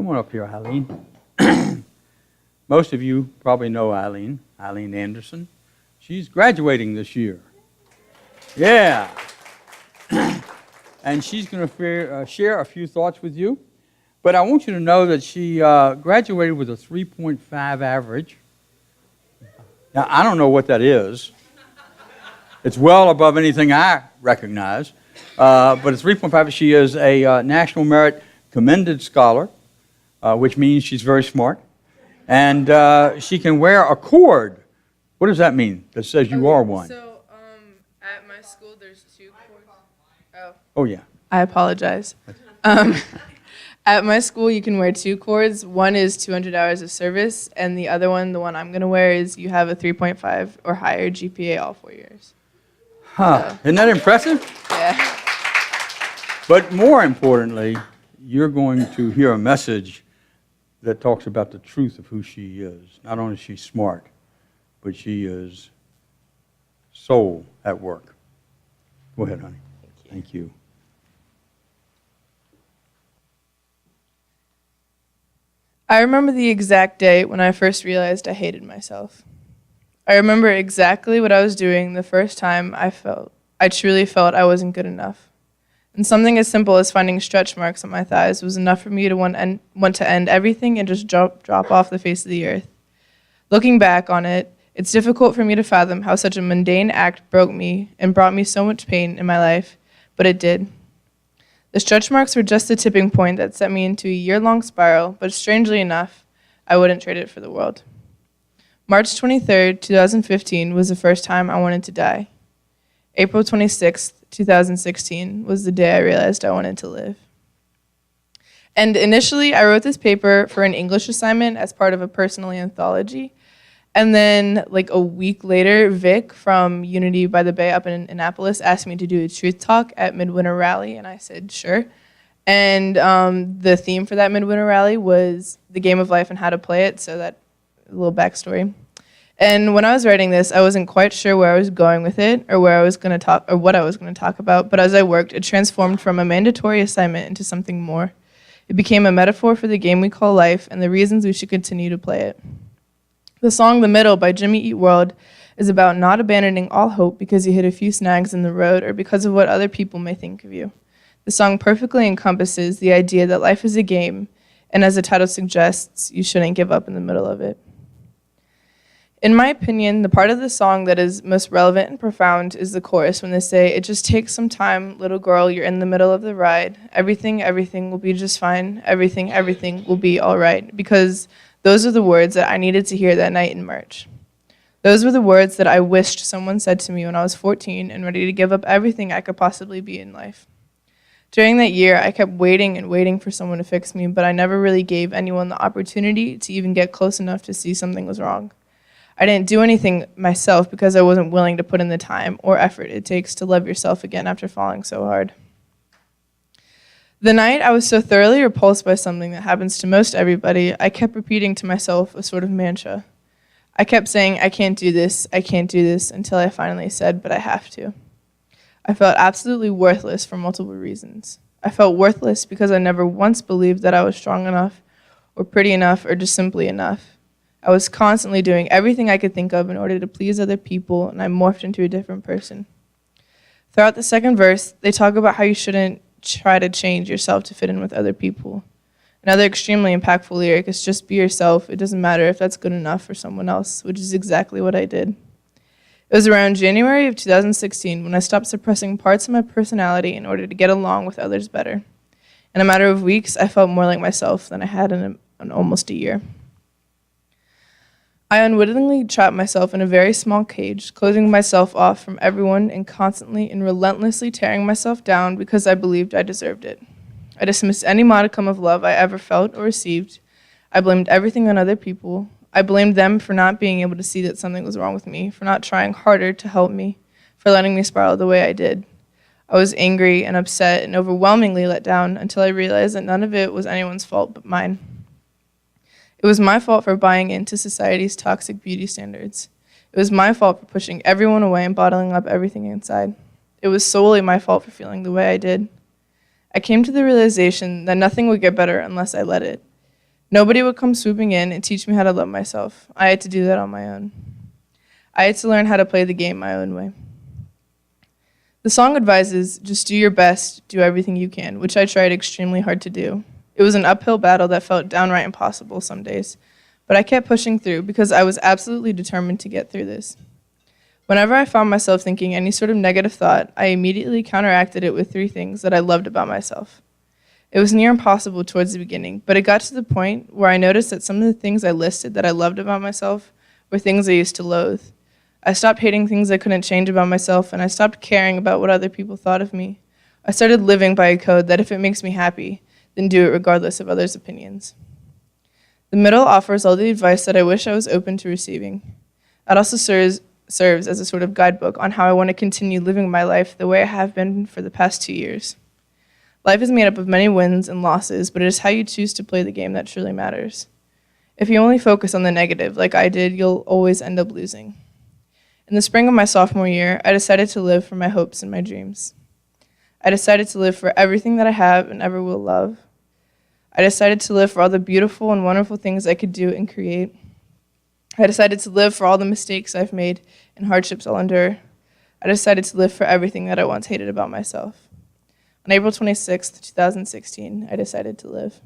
Come on up here, Eileen. Most of you probably know Eileen Anderson. She's graduating this year. Yeah. And she's going to share a few thoughts with you. But I want you to know that she graduated with a 3.5 average. Now, I don't know what that is. It's well above anything I recognize. But it's 3.5. She is a National Merit Commended Scholar, which means she's very smart. And she can wear a cord. What does that mean? That says you are one. So, at my school, there's 2 cords. Oh, yeah. I apologize. At my school, you can wear 2 cords. One is 200 hours of service, and the other one, the one I'm going to wear, is you have a 3.5 or higher GPA all 4 years. Huh. So. Isn't that impressive? Yeah. But more importantly, you're going to hear a message that talks about the truth of who she is. Not only is she smart, but she is soul at work. Go ahead, honey. Thank you. I remember the exact day when I first realized I hated myself. I remember exactly what I was doing the first time I truly felt I wasn't good enough. And something as simple as finding stretch marks on my thighs was enough for me to want to end everything and just drop off the face of the earth. Looking back on it, it's difficult for me to fathom how such a mundane act broke me and brought me so much pain in my life, but it did. The stretch marks were just the tipping point that set me into a year-long spiral, but strangely enough, I wouldn't trade it for the world. March 23rd, 2015 was the first time I wanted to die. April 26th, 2016 was the day I realized I wanted to live. And initially, I wrote this paper for an English assignment as part of a personal anthology. And then, like a week later, Vic from Unity by the Bay up in Annapolis asked me to do a truth talk at Midwinter Rally, and I said, sure. And the theme for that Midwinter Rally was the game of life and how to play it, so that a little backstory. And when I was writing this, I wasn't quite sure where I was going with it or where I was going to talk or what I was going to talk about, but as I worked, it transformed from a mandatory assignment into something more. It became a metaphor for the game we call life and the reasons we should continue to play it. The song The Middle by Jimmy Eat World is about not abandoning all hope because you hit a few snags in the road or because of what other people may think of you. The song perfectly encompasses the idea that life is a game, and as the title suggests, you shouldn't give up in the middle of it. In my opinion, the part of the song that is most relevant and profound is the chorus when they say, "It just takes some time, little girl, you're in the middle of the ride. Everything will be just fine. Everything will be all right." Because those are the words that I needed to hear that night in March. Those were the words that I wished someone said to me when I was 14 and ready to give up everything I could possibly be in life. During that year, I kept waiting and waiting for someone to fix me, but I never really gave anyone the opportunity to even get close enough to see something was wrong. I didn't do anything myself because I wasn't willing to put in the time or effort it takes to love yourself again after falling so hard. The night I was so thoroughly repulsed by something that happens to most everybody, I kept repeating to myself a sort of mantra. I kept saying, I can't do this, until I finally said, but I have to. I felt absolutely worthless for multiple reasons. I felt worthless because I never once believed that I was strong enough, or pretty enough, or just simply enough. I was constantly doing everything I could think of in order to please other people, and I morphed into a different person. Throughout the second verse, they talk about how you shouldn't try to change yourself to fit in with other people. Another extremely impactful lyric is just be yourself. It doesn't matter if that's good enough for someone else, which is exactly what I did. It was around January of 2016 when I stopped suppressing parts of my personality in order to get along with others better. In a matter of weeks, I felt more like myself than I had in almost a year. I unwittingly trapped myself in a very small cage, closing myself off from everyone and constantly and relentlessly tearing myself down because I believed I deserved it. I dismissed any modicum of love I ever felt or received. I blamed everything on other people. I blamed them for not being able to see that something was wrong with me, for not trying harder to help me, for letting me spiral the way I did. I was angry and upset and overwhelmingly let down until I realized that none of it was anyone's fault but mine. It was my fault for buying into society's toxic beauty standards. It was my fault for pushing everyone away and bottling up everything inside. It was solely my fault for feeling the way I did. I came to the realization that nothing would get better unless I let it. Nobody would come swooping in and teach me how to love myself. I had to do that on my own. I had to learn how to play the game my own way. The song advises, just do your best, do everything you can, which I tried extremely hard to do. It was an uphill battle that felt downright impossible some days, but I kept pushing through because I was absolutely determined to get through this. Whenever I found myself thinking any sort of negative thought, I immediately counteracted it with 3 things that I loved about myself. It was near impossible towards the beginning, but it got to the point where I noticed that some of the things I listed that I loved about myself were things I used to loathe. I stopped hating things I couldn't change about myself, and I stopped caring about what other people thought of me. I started living by a code that if it makes me happy, then do it regardless of others' opinions. The middle offers all the advice that I wish I was open to receiving. It also serves as a sort of guidebook on how I want to continue living my life the way I have been for the past 2 years. Life is made up of many wins and losses, but it is how you choose to play the game that truly matters. If you only focus on the negative, like I did, you'll always end up losing. In the spring of my sophomore year, I decided to live for my hopes and my dreams. I decided to live for everything that I have and ever will love. I decided to live for all the beautiful and wonderful things I could do and create. I decided to live for all the mistakes I've made and hardships I'll endure. I decided to live for everything that I once hated about myself. On April 26th, 2016, I decided to live.